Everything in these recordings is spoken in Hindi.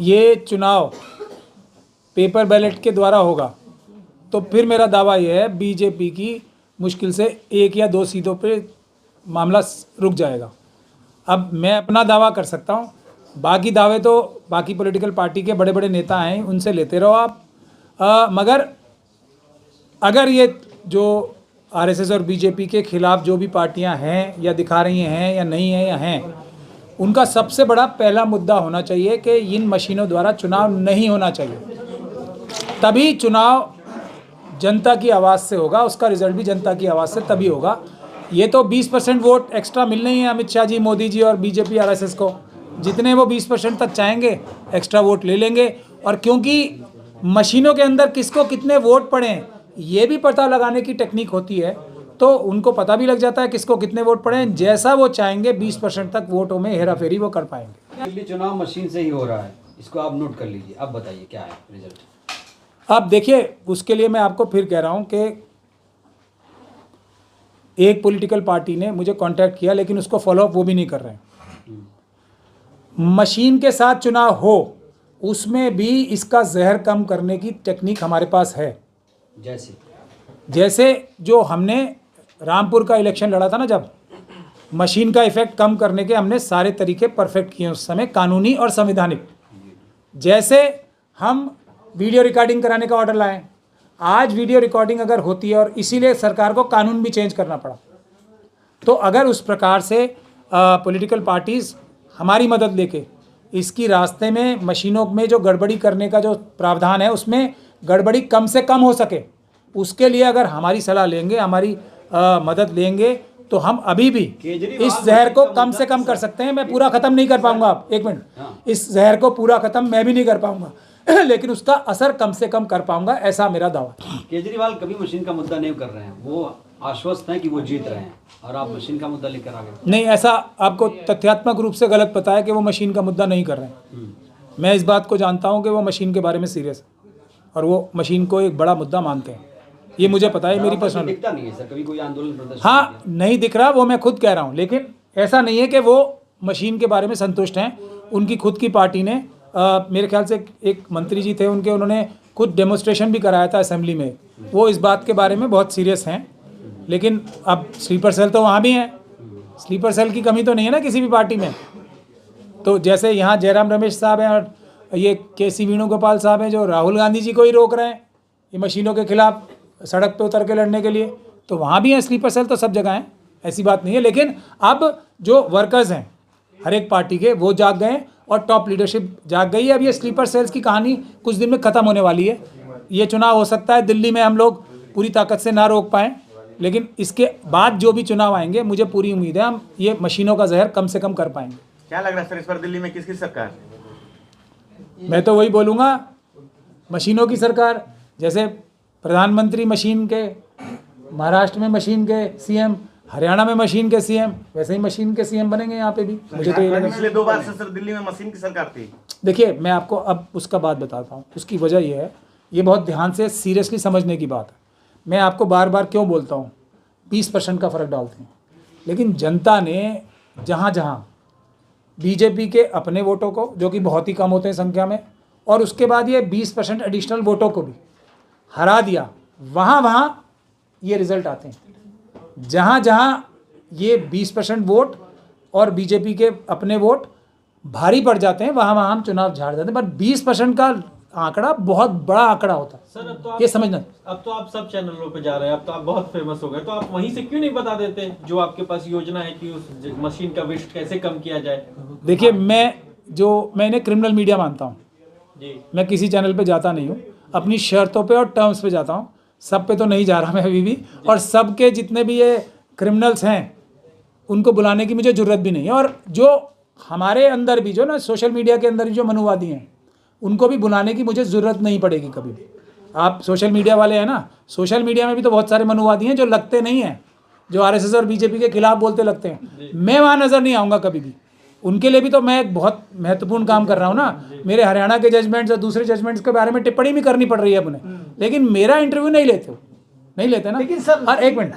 ये चुनाव पेपर बैलेट के द्वारा होगा तो फिर मेरा दावा ये है बीजेपी की मुश्किल से 1 या 2 सीटों पे मामला रुक जाएगा। अब मैं अपना दावा कर सकता हूँ, बाकी दावे तो बाकी पॉलिटिकल पार्टी के बड़े बड़े नेता हैं, उनसे लेते रहो आप। मगर अगर ये जो आरएसएस और बीजेपी के खिलाफ जो भी पार्टियां हैं या दिखा रही हैं या नहीं है या हैं, उनका सबसे बड़ा पहला मुद्दा होना चाहिए कि इन मशीनों द्वारा चुनाव नहीं होना चाहिए। तभी चुनाव जनता की आवाज़ से होगा, उसका रिजल्ट भी जनता की आवाज़ से तभी होगा। ये तो 20% वोट एक्स्ट्रा मिलने ही है अमित शाह जी, मोदी जी और बीजेपी आरएसएस को। जितने वो 20% तक चाहेंगे एक्स्ट्रा वोट ले लेंगे। और क्योंकि मशीनों के अंदर किसको कितने वोट पड़े हैं ये भी पता लगाने की टेक्निक होती है, तो उनको पता भी लग जाता है किसको कितने वोट पड़े हैं। जैसा वो चाहेंगे 20% तक वोटों में हेरा फेरी वो कर पाएंगे। दिल्ली चुनाव मशीन से ही हो रहा है, इसको आप नोट कर लीजिए। अब बताइए क्या है रिजल्ट। अब देखिए, उसके लिए मैं आपको फिर कह रहा हूं कि एक पॉलिटिकल पार्टी ने मुझे कांटेक्ट किया लेकिन उसको फॉलोअप वो भी नहीं कर रहे हैं। मशीन के साथ चुनाव हो उसमें भी इसका जहर कम करने की टेक्निक हमारे पास है। जैसे जो हमने रामपुर का इलेक्शन लड़ा था ना, जब मशीन का इफेक्ट कम करने के हमने सारे तरीके परफेक्ट किए उस समय, कानूनी और संवैधानिक। जैसे हम वीडियो रिकॉर्डिंग कराने का ऑर्डर लाए, आज वीडियो रिकॉर्डिंग अगर होती है और इसीलिए सरकार को कानून भी चेंज करना पड़ा, तो अगर उस प्रकार से पॉलिटिकल पार्टीज़ हमारी मदद लेके इसकी रास्ते में मशीनों में जो गड़बड़ी करने का जो प्रावधान है उसमें गड़बड़ी कम से कम हो सके, उसके लिए अगर हमारी सलाह लेंगे, हमारी मदद लेंगे, तो हम अभी भी इस जहर को कम से कम कर सकते हैं। मैं पूरा ख़त्म नहीं कर पाऊंगा, आप एक मिनट, इस जहर को पूरा ख़त्म मैं भी नहीं कर पाऊंगा लेकिन उसका असर कम से कम कर पाऊंगा, ऐसा मेरा दावा। केजरीवाल कभी मशीन का मुद्दा नहीं कर रहे हैं, वो आश्वस्त हैं कि वो जीत रहे हैं और आप मशीन का मुद्दा लेकर आ गए। नहीं, ऐसा आपको तथ्यात्मक रूप से गलत पता है कि वो मशीन का मुद्दा नहीं कर रहे हैं। मैं इस बात को जानता हूं कि वो मशीन के बारे में सीरियस है और वो मशीन को एक बड़ा मुद्दा मानते हैं, ये मुझे पता है। मेरी पर्सनल दिखता नहीं है सर, कभी कोई आंदोलन प्रदर्शन हाँ नहीं दिख रहा, वो मैं खुद कह रहा हूँ। लेकिन ऐसा नहीं है कि वो मशीन के बारे में संतुष्ट हैं। उनकी खुद की पार्टी ने मेरे ख्याल से एक मंत्री जी थे उनके, उन्होंने खुद डेमोन्स्ट्रेशन भी कराया था असेंबली में। वो इस बात के बारे में बहुत सीरियस हैं। लेकिन अब स्लीपर सेल तो वहाँ भी हैं, स्लीपर सेल की कमी तो नहीं है ना किसी भी पार्टी में। तो जैसे यहाँ जयराम रमेश साहब हैं और ये केसी वेणुगोपाल साहब हैं जो राहुल गांधी जी को ही रोक रहे हैं ये मशीनों के खिलाफ सड़क पे उतर के लड़ने के लिए, तो वहाँ भी हैं स्लीपर सेल, तो सब जगह हैं, ऐसी बात नहीं है। लेकिन अब जो वर्कर्स हैं हर एक पार्टी के वो जाग गए और टॉप लीडरशिप जाग गई है। अब ये स्लीपर सेल्स की कहानी कुछ दिन में ख़त्म होने वाली है। ये चुनाव हो सकता है दिल्ली में हम लोग पूरी ताकत से ना रोक पाएँ, लेकिन इसके बाद जो भी चुनाव आएंगे मुझे पूरी उम्मीद है हम ये मशीनों का जहर कम से कम कर पाएंगे। क्या लग रहा है सर इस बार दिल्ली में किसकी सरकार? मैं तो वही बोलूँगा, मशीनों की सरकार। जैसे प्रधानमंत्री मशीन के, महाराष्ट्र में मशीन के सीएम, हरियाणा में मशीन के सीएम, वैसे ही मशीन के सीएम बनेंगे यहाँ पे भी। मुझे तो ये लगा पिछले 2 बार से सर दिल्ली में मशीन की सरकार थी। देखिए, मैं आपको अब उसका बात बताता हूँ। उसकी वजह ये है, ये बहुत ध्यान से सीरियसली समझने की बात है। मैं आपको बार बार क्यों बोलता हूँ 20% का फ़र्क डालते हैं, लेकिन जनता ने जहाँ जहाँ बीजेपी के अपने वोटों को, जो कि बहुत ही कम होते हैं संख्या में, और उसके बाद ये 20% एडिशनल वोटों को भी हरा दिया, वहाँ वहाँ ये रिज़ल्ट आते हैं। जहाँ जहाँ ये 20% वोट और बीजेपी के अपने वोट भारी पड़ जाते हैं, वहाँ वहाँ हम चुनाव झाड़ देते हैं। पर 20% का आंकड़ा बहुत बड़ा आंकड़ा होता है सर। अब तो आप ये समझना। अब तो आप सब चैनलों पे जा रहे हैं, अब तो आप बहुत फेमस हो गए, तो आप वहीं से क्यों नहीं बता देते जो आपके पास योजना है कि उस मशीन का वेस्ट कैसे कम किया जाए? देखिए, मैं इन्हें क्रिमिनल मीडिया मानता हूँ जी। मैं किसी चैनल पे जाता नहीं हूँ, अपनी शर्तों पे और टर्म्स पे जाता हूँ। सब पे तो नहीं जा रहा मैं अभी भी, और सब के जितने भी ये क्रिमिनल्स हैं उनको बुलाने की मुझे ज़रूरत भी नहीं है। और जो हमारे अंदर भी जो ना सोशल मीडिया के अंदर जो मनुवादी हैं उनको भी बुलाने की मुझे ज़रूरत नहीं पड़ेगी कभी भी। आप सोशल मीडिया वाले हैं ना, सोशल मीडिया में भी तो बहुत सारे मनुवादी हैं जो लगते नहीं हैं, जो आरएसएस और बीजेपी के खिलाफ बोलते लगते हैं। मैं वहाँ नज़र नहीं आऊँगा कभी भी। उनके लिए भी तो मैं एक बहुत महत्वपूर्ण काम कर रहा हूँ ना। मेरे हरियाणा के जजमेंट्स और दूसरे जजमेंट्स के बारे में टिप्पणी भी करनी पड़ रही है अपने, लेकिन मेरा इंटरव्यू नहीं लेते ना। लेकिन सर, और एक मिनट,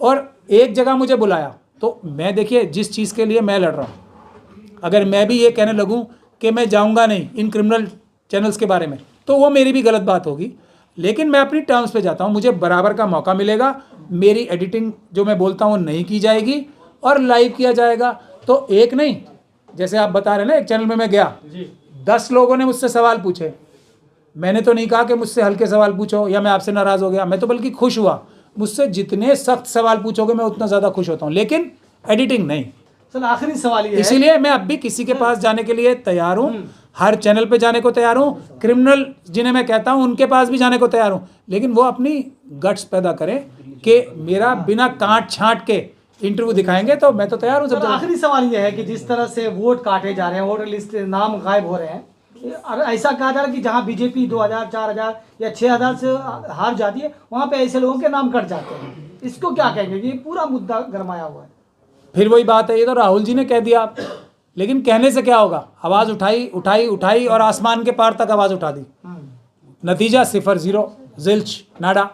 और एक जगह मुझे बुलाया तो मैं, देखिए जिस चीज़ के लिए मैं लड़ रहा हूँ, अगर मैं भी ये कहने लगूँ कि मैं जाऊंगा नहीं इन क्रिमिनल चैनल्स के बारे में, तो वो मेरी भी गलत बात होगी। लेकिन मैं अपनी टर्म्स पे जाता हूँ, मुझे बराबर का मौका मिलेगा, मेरी एडिटिंग जो मैं बोलता हूँ नहीं की जाएगी और लाइव किया जाएगा। तो एक नहीं, जैसे आप बता रहे हैं ना, एक चैनल में मैं गया, 10 लोगों ने मुझसे सवाल पूछे, मैंने तो नहीं कहा कि मुझसे हल्के सवाल पूछो या मैं आपसे नाराज़ हो गया, मैं तो बल्कि खुश हुआ। मुझसे जितने सख्त सवाल पूछोगे मैं उतना ज़्यादा खुश होता हूँ, लेकिन एडिटिंग नहीं। सर आखिरी सवाल ये है, इसीलिए मैं अब भी किसी के पास जाने के लिए तैयार हूँ, हर चैनल पे जाने को तैयार हूँ, क्रिमिनल जिन्हें मैं कहता हूँ उनके पास भी जाने को तैयार हूँ, लेकिन वो अपनी गट्स पैदा करें कि मेरा बिना काट छांट के इंटरव्यू दिखाएंगे तो मैं तो तैयार हूँ सब सर जगह। आखिरी सवाल ये है कि जिस तरह से वोट काटे जा रहे हैं, वोटर लिस्ट नाम गायब हो रहे हैं, और ऐसा कहा जा रहा है कि जहाँ बीजेपी 2000, 4000 या 6000 से हार जाती है, वहाँ पे ऐसे लोगों के नाम कट जाते हैं। इसको क्या कहेंगे? ये पूरा मुद्दा गरमाया हुआ है। फिर वही बात है, ये तो राहुल जी ने कह दिया, लेकिन कहने से क्या होगा? आवाज़ उठाई उठाई उठाई और आसमान के पार तक आवाज़ उठा दी, नतीजा 0 0 ज़िल्च नाडा।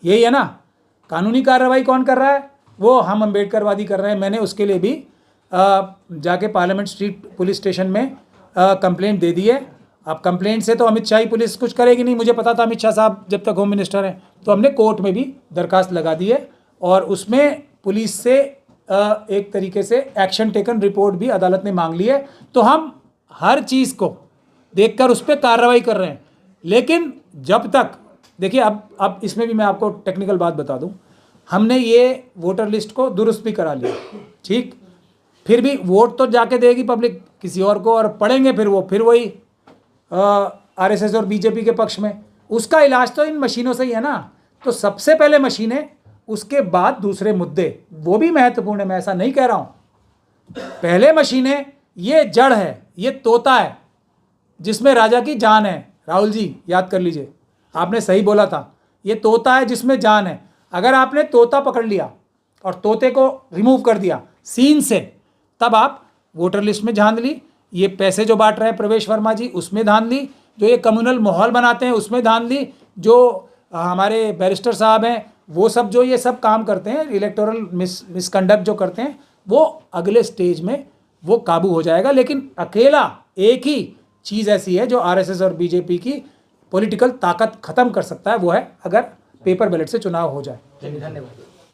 यही है ना। कानूनी कार्रवाई कौन कर रहा है? वो हम अम्बेडकरवादी कर रहे हैं। मैंने उसके लिए भी जाके पार्लियामेंट स्ट्रीट पुलिस स्टेशन में कंप्लेंट दे दी है। अब कंप्लेंट से तो अमित शाह ही पुलिस कुछ करेगी नहीं, मुझे पता था अमित शाह साहब जब तक होम मिनिस्टर हैं, तो हमने कोर्ट में भी दरखास्त लगा दी है और उसमें पुलिस से एक तरीके से एक्शन टेकन रिपोर्ट भी अदालत ने मांग ली है। तो हम हर चीज़ को देखकर उस पर कार्रवाई कर रहे हैं। लेकिन जब तक देखिए, अब इसमें भी मैं आपको टेक्निकल बात बता दूं, हमने ये वोटर लिस्ट को दुरुस्त भी करा लिया, ठीक, फिर भी वोट तो जाके देगी पब्लिक किसी और को, और पढ़ेंगे फिर वही आरएसएस और बीजेपी के पक्ष में। उसका इलाज तो इन मशीनों से ही है ना। तो सबसे पहले मशीनें, उसके बाद दूसरे मुद्दे, वो भी महत्वपूर्ण है, मैं ऐसा नहीं कह रहा हूँ। पहले मशीनें, ये जड़ है, ये तोता है जिसमें राजा की जान है। राहुल जी याद कर लीजिए, आपने सही बोला था, ये तोता है जिसमें जान है। अगर आपने तोता पकड़ लिया और तोते को रिमूव कर दिया सीन से, तब आप वोटर लिस्ट में धांध ली, ये पैसे जो बांट रहे हैं प्रवेश वर्मा जी उसमें धांध ली, जो ये कम्युनल माहौल बनाते हैं उसमें धांध ली, जो हमारे बैरिस्टर साहब हैं वो सब जो ये सब काम करते हैं, इलेक्टोरल मिसकंडक्ट जो करते हैं, वो अगले स्टेज में वो काबू हो जाएगा। लेकिन अकेला एक ही चीज़ ऐसी है जो आरएसएस और बीजेपी की पॉलिटिकल ताकत ख़त्म कर सकता है, वो है अगर पेपर बैलेट से चुनाव हो जाए। धन्यवाद।